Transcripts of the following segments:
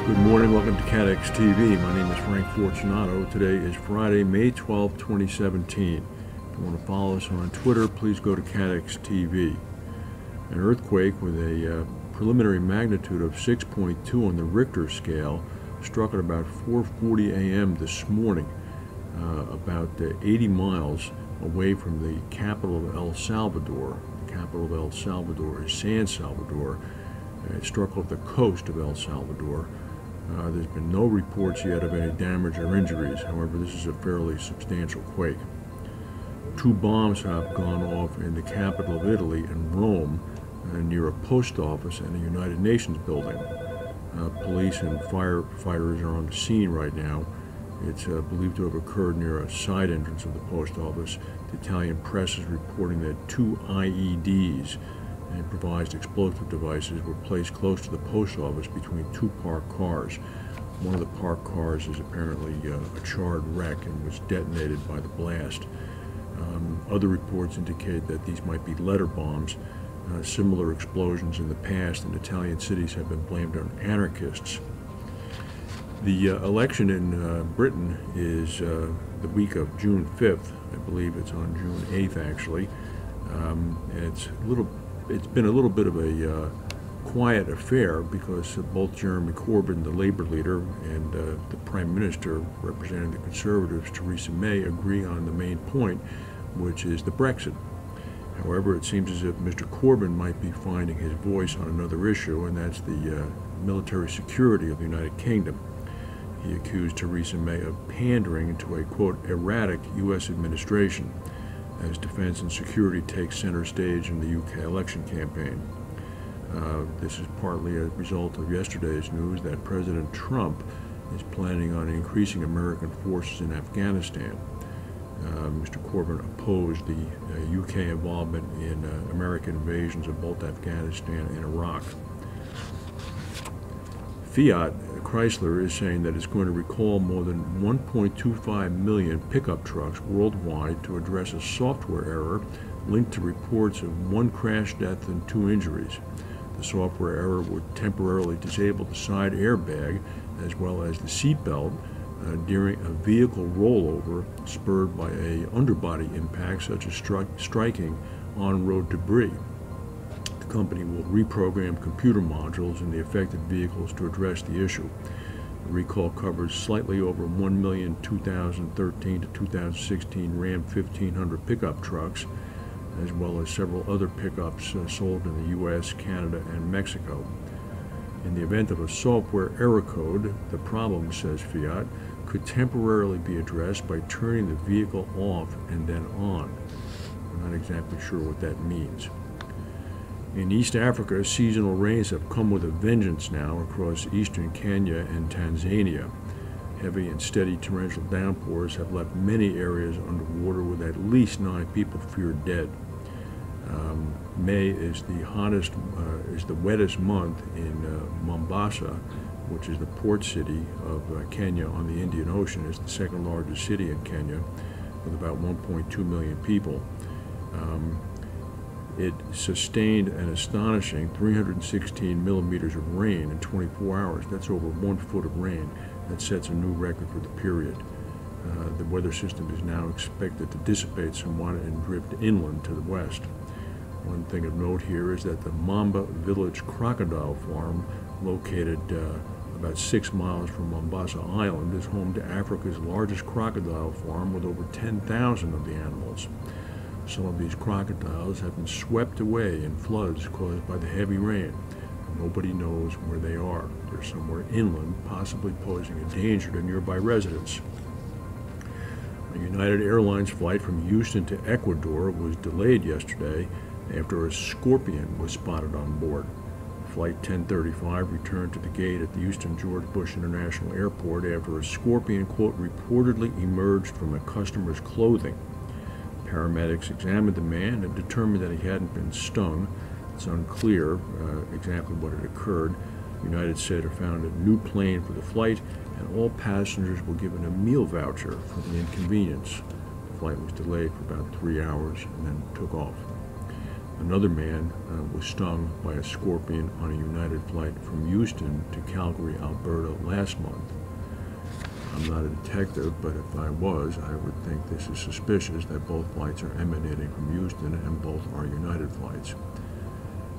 Good morning, welcome to CATEX TV. My name is Frank Fortunato. Today is Friday, May 12, 2017. If you want to follow us on Twitter, please go to CATEX TV. An earthquake with a preliminary magnitude of 6.2 on the Richter scale struck at about 4:40 a.m. this morning, about 80 miles away from the capital of El Salvador. The capital of El Salvador is San Salvador. It struck off the coast of El Salvador. There's been no reports yet of any damage or injuries. However, this is a fairly substantial quake. 2 bombs have gone off in the capital of Italy, in Rome, near a post office and a United Nations building. Police and firefighters are on the scene right now. It's believed to have occurred near a side entrance of the post office. The Italian press is reporting that 2 IEDs, improvised explosive devices, were placed close to the post office between 2 parked cars. One of the parked cars is apparently a charred wreck and was detonated by the blast. Other reports indicate that these might be letter bombs. Similar explosions in the past in Italian cities have been blamed on anarchists. The election in Britain is the week of June 5th. I believe it's on June 8th, actually. And it's been a little bit of a quiet affair because both Jeremy Corbyn, the Labour leader, and the Prime Minister representing the Conservatives, Theresa May, agree on the main point, which is the Brexit. However, it seems as if Mr. Corbyn might be finding his voice on another issue, and that's the military security of the United Kingdom. He accused Theresa May of pandering to a, quote, erratic U.S. administration, as defense and security takes center stage in the UK election campaign. This is partly a result of yesterday's news that President Trump is planning on increasing American forces in Afghanistan. Mr. Corbyn opposed the UK involvement in American invasions of both Afghanistan and Iraq. Fiat Chrysler is saying that it's going to recall more than 1.25 million pickup trucks worldwide to address a software error linked to reports of 1 crash death and 2 injuries. The software error would temporarily disable the side airbag as well as the seatbelt during a vehicle rollover spurred by a underbody impact such as striking on-road debris. The company will reprogram computer modules in the affected vehicles to address the issue. The recall covers slightly over 1 million 2013 to 2016 Ram 1500 pickup trucks, as well as several other pickups sold in the U.S., Canada, and Mexico. In the event of a software error code, the problem, says Fiat, could temporarily be addressed by turning the vehicle off and then on. We're not exactly sure what that means. In East Africa, seasonal rains have come with a vengeance now across eastern Kenya and Tanzania. Heavy and steady torrential downpours have left many areas underwater with at least 9 people feared dead. May is the wettest month in Mombasa, which is the port city of Kenya on the Indian Ocean. It's the 2nd largest city in Kenya with about 1.2 million people. It sustained an astonishing 316 millimeters of rain in 24 hours. That's over 1 foot of rain. That sets a new record for the period. The weather system is now expected to dissipate somewhat and drift inland to the west. One thing of note here is that the Mamba Village Crocodile Farm, located about 6 miles from Mombasa Island, is home to Africa's largest crocodile farm with over 10,000 of the animals. Some of these crocodiles have been swept away in floods caused by the heavy rain. Nobody knows where they are. They're somewhere inland, possibly posing a danger to nearby residents. A United Airlines flight from Houston to Ecuador was delayed yesterday after a scorpion was spotted on board. Flight 1035 returned to the gate at the Houston George Bush International Airport after a scorpion, quote, reportedly emerged from a customer's clothing. Paramedics examined the man and determined that he hadn't been stung. It's unclear exactly what had occurred. United said it found a new plane for the flight, and all passengers were given a meal voucher for the inconvenience. The flight was delayed for about 3 hours and then took off. Another man was stung by a scorpion on a United flight from Houston to Calgary, Alberta last month. I'm not a detective, but if I was, I would think this is suspicious that both flights are emanating from Houston and both are United flights.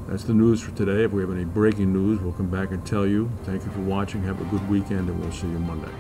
That's the news for today. If we have any breaking news, we'll come back and tell you. Thank you for watching. Have a good weekend, and we'll see you Monday.